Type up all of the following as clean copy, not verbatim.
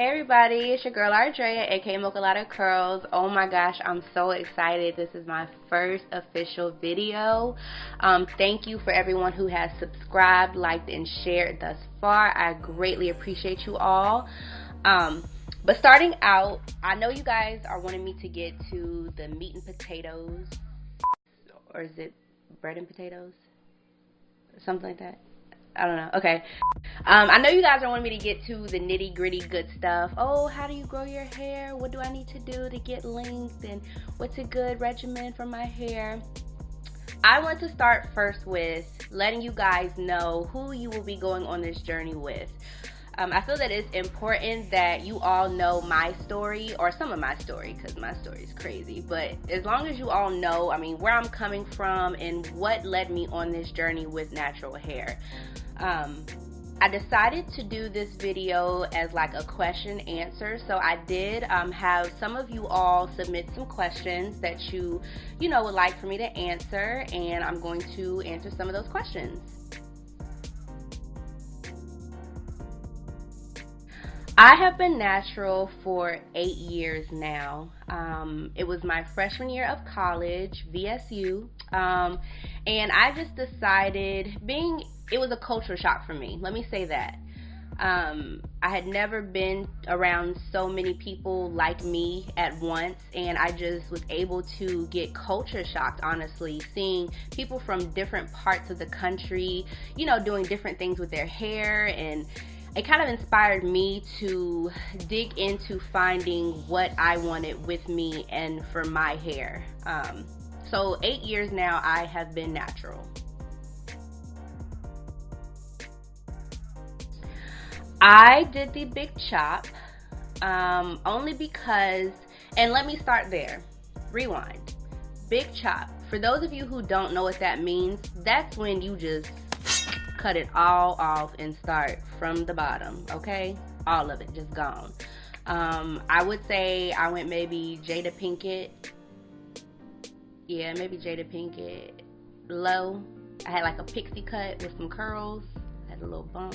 Hey everybody, it's your girl Ardrea, aka Mochalatta Curls. Oh my gosh, I'm so excited. This is my first official video. Thank you for everyone who has subscribed, liked, and shared thus far. I greatly appreciate you all. But starting out, I know you guys are wanting me to get to the meat and potatoes, or is it bread and potatoes? Something like that. I don't know. Okay. I know you guys are wanting me to get to the nitty gritty good stuff. Oh, how do you grow your hair? What do I need to do to get length? And what's a good regimen for my hair? I want to start first with letting you guys know who you will be going on this journey with. I feel that it's important that you all know my story, or some of my story, because my story is crazy. But as long as you all know, where I'm coming from and what led me on this journey with natural hair. I decided to do this video as like a question answer. So I did have some of you all submit some questions that you would like for me to answer, and I'm going to answer some of those questions. I have been natural for 8 years now. It was my freshman year of college, VSU, and I just decided, it was a culture shock for me, let me say that. I had never been around so many people like me at once, and I just was able to get culture shocked, honestly, seeing people from different parts of the country, doing different things with their hair, and it kind of inspired me to dig into finding what I wanted with me and for my hair. So 8 years now I have been natural. I did the big chop only because, and let me start there, rewind. Big chop, for those of you who don't know what that means, that's when you just cut it all off and start from the bottom, okay? All of it just gone. I would say I went maybe Jada Pinkett. Yeah, maybe Jada Pinkett low. I had like a pixie cut with some curls. Had a little bump.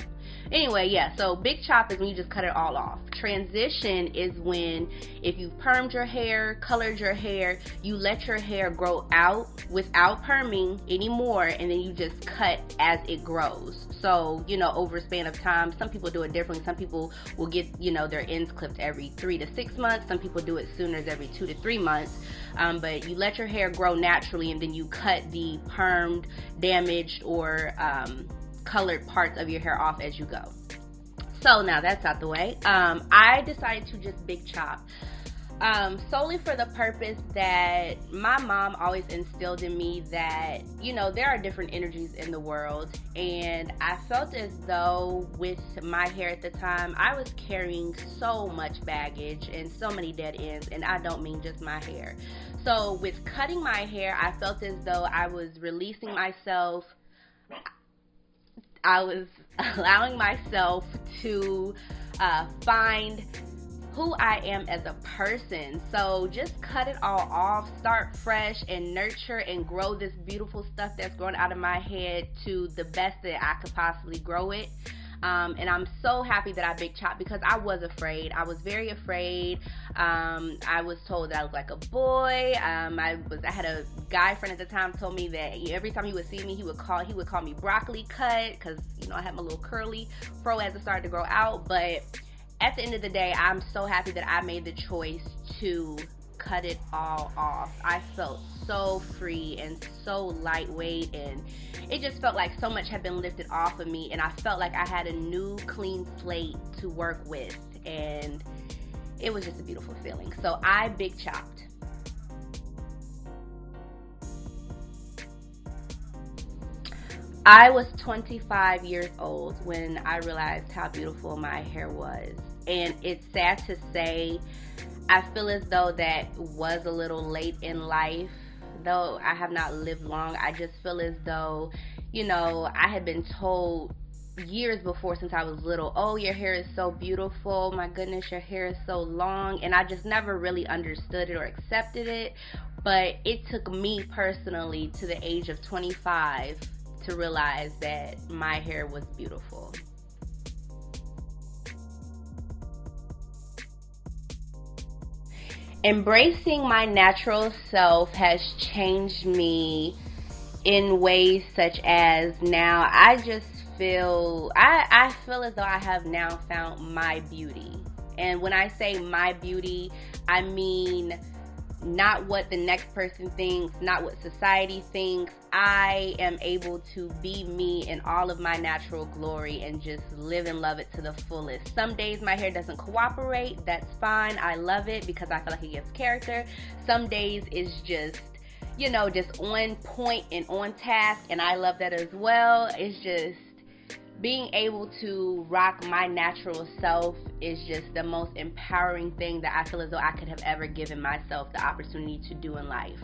Anyway, yeah, so big chop is when you just cut it all off. Transition is when, if you've permed your hair, colored your hair, you let your hair grow out without perming anymore, and then you just cut as it grows. So, over a span of time, some people do it differently. Some people will get, their ends clipped every 3 to 6 months. Some people do it sooner, as every 2 to 3 months. But you let your hair grow naturally, and then you cut the permed, damaged, or colored parts of your hair off as you go. So now that's out the way. I decided to just big chop solely for the purpose that my mom always instilled in me that there are different energies in the world, and I felt as though with my hair at the time I was carrying so much baggage and so many dead ends, and I don't mean just my hair. So with cutting my hair, I felt as though I was releasing myself. I was allowing myself to find who I am as a person. So just cut it all off, start fresh, and nurture and grow this beautiful stuff that's growing out of my head to the best that I could possibly grow it. And I'm so happy that I big chopped, because I was afraid. I was very afraid. I was told that I was like a boy. I had a guy friend at the time told me that every time he would see me, he would call me broccoli cut, because I had my little curly fro as it started to grow out. But at the end of the day, I'm so happy that I made the choice to cut it all off. I felt so free and so lightweight, and it just felt like so much had been lifted off of me, and I felt like I had a new clean slate to work with, and it was just a beautiful feeling. So I big chopped. I was 25 years old when I realized how beautiful my hair was, and it's sad to say I feel as though that was a little late in life. Though I have not lived long, I just feel as though, I had been told years before, since I was little, oh, your hair is so beautiful, my goodness, your hair is so long, and I just never really understood it or accepted it. But it took me personally to the age of 25 to realize that my hair was beautiful. Embracing my natural self has changed me in ways such as now I just feel, I feel as though I have now found my beauty. And when I say my beauty, I mean not what the next person thinks, not what society thinks. I am able to be me in all of my natural glory and just live and love it to the fullest. Some days my hair doesn't cooperate. That's fine. I love it because I feel like it gives character. Some days it's just, you know, just on point and on task, and I love that as well. It's just being able to rock my natural self is just the most empowering thing that I feel as though I could have ever given myself the opportunity to do in life.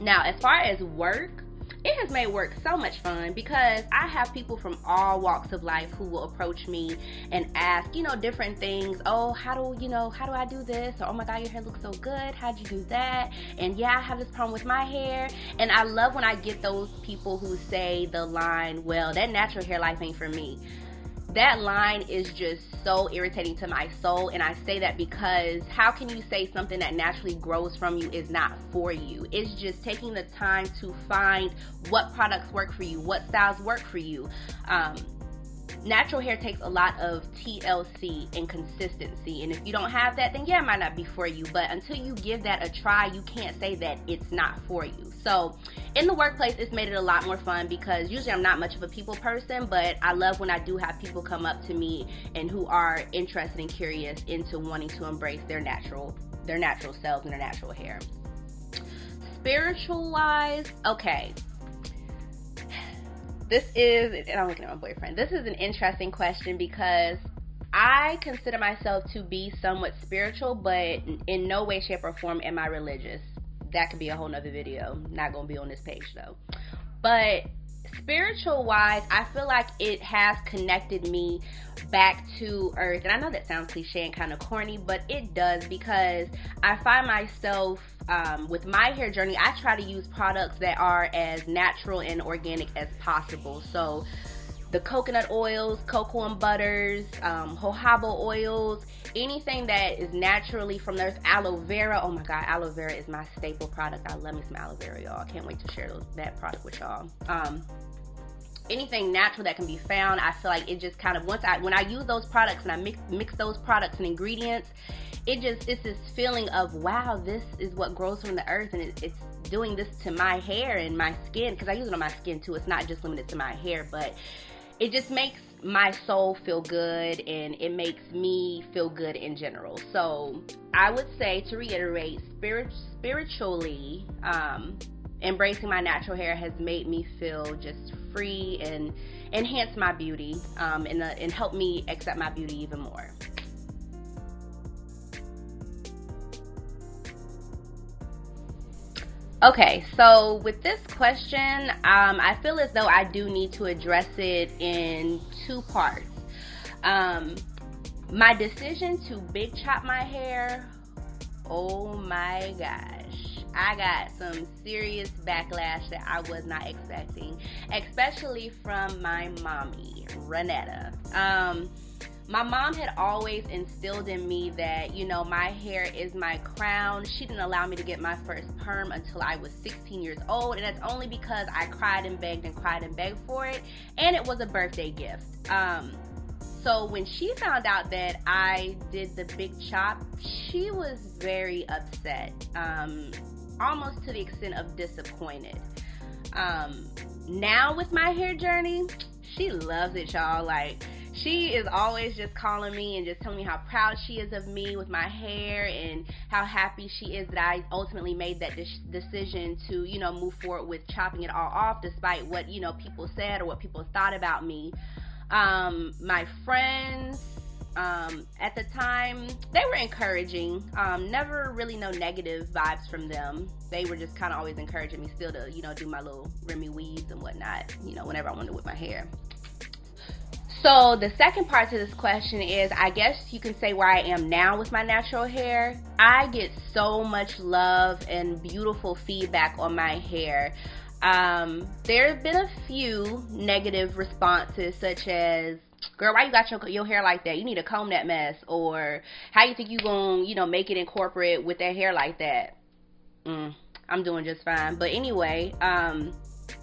Now, as far as work, it has made work so much fun because I have people from all walks of life who will approach me and ask, you know, different things. Oh, how do I do this? Or, oh my God, your hair looks so good. How'd you do that? And yeah, I have this problem with my hair. And I love when I get those people who say the line, well, that natural hair life ain't for me. That line is just so irritating to my soul, and I say that because how can you say something that naturally grows from you is not for you? It's just taking the time to find what products work for you, what styles work for you. Natural hair takes a lot of TLC and consistency, and if you don't have that, then yeah, it might not be for you. But until you give that a try, you can't say that it's not for you. So in the workplace, it's made it a lot more fun because usually I'm not much of a people person, but I love when I do have people come up to me and who are interested and curious into wanting to embrace their natural selves and their natural hair. Spiritual wise, okay. This is, and I'm looking at my boyfriend, this is an interesting question because I consider myself to be somewhat spiritual, but in no way, shape, or form am I religious. That could be a whole nother video. Not going to be on this page though. But spiritual wise, I feel like it has connected me back to earth. And I know that sounds cliche and kind of corny, but it does because I find myself with my hair journey, I try to use products that are as natural and organic as possible. So the coconut oils, cocoa and butters, jojoba oils, anything that is naturally from the earth. Aloe vera, oh my God, aloe vera is my staple product. I love me some aloe vera, y'all. I can't wait to share that product with y'all. Anything natural that can be found, I feel like it just kind of, when I use those products and I mix those products and ingredients, it's this feeling of, wow, this is what grows from the earth, and it's doing this to my hair and my skin, because I use it on my skin too. It's not just limited to my hair, but it just makes my soul feel good, and it makes me feel good in general. So I would say, to reiterate, spiritually, embracing my natural hair has made me feel just free and enhance my beauty, and help me accept my beauty even more. Okay, so with this question, I feel as though I do need to address it in two parts. My decision to big chop my hair, oh my gosh, I got some serious backlash that I was not expecting, especially from my mommy, Renetta. My mom had always instilled in me that, you know, my hair is my crown. She didn't allow me to get my first perm until I was 16 years old, and that's only because I cried and begged for it, and it was a birthday gift. So when she found out that I did the big chop, she was very upset, almost to the extent of disappointed. Now with my hair journey, she loves it, y'all. Like, she is always just calling me and just telling me how proud she is of me with my hair and how happy she is that I ultimately made that decision to, you know, move forward with chopping it all off despite what, you know, people said or what people thought about me. My friends, at the time, they were encouraging. Never really no negative vibes from them. They were just kind of always encouraging me still to, you know, do my little Remy weaves and whatnot, you know, whenever I wanted to whip my hair. So the second part to this question is, I guess you can say where I am now with my natural hair. I get so much love and beautiful feedback on my hair. There have been a few negative responses, such as, girl, why you got your hair like that? You need to comb that mess. Or how you think you gonna, you know, make it in corporate with that hair like that? I'm doing just fine. But anyway,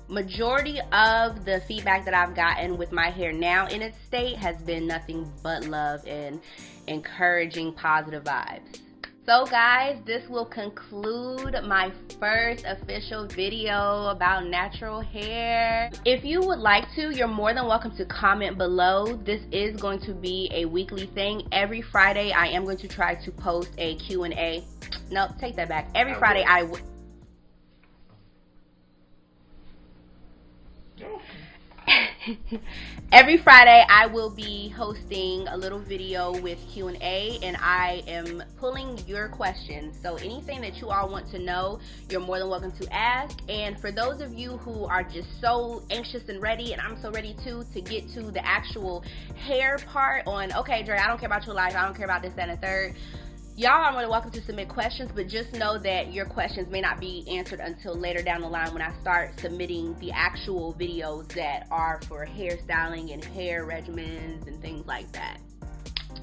majority of the feedback that I've gotten with my hair now in its state has been nothing but love and encouraging positive vibes. So guys, this will conclude my first official video about natural hair. If you would like to, you're more than welcome to comment below. This is going to be a weekly thing. Every Friday I am going to try to post a Q&A. Nope, take that back. Every Friday I will. Every Friday I will be hosting a little video with Q&A, and I am pulling your questions. So anything that you all want to know, you're more than welcome to ask. And for those of you who are just so anxious and ready, and I'm so ready too, to get to the actual hair part on, okay, Dre, I don't care about your life, I don't care about this, that, and the third. Y'all are more than welcome to submit questions, but just know that your questions may not be answered until later down the line when I start submitting the actual videos that are for hairstyling and hair regimens and things like that.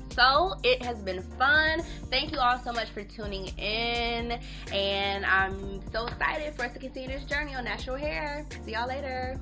So it has been fun. Thank you all so much for tuning in, and I'm so excited for us to continue this journey on natural hair. See y'all later.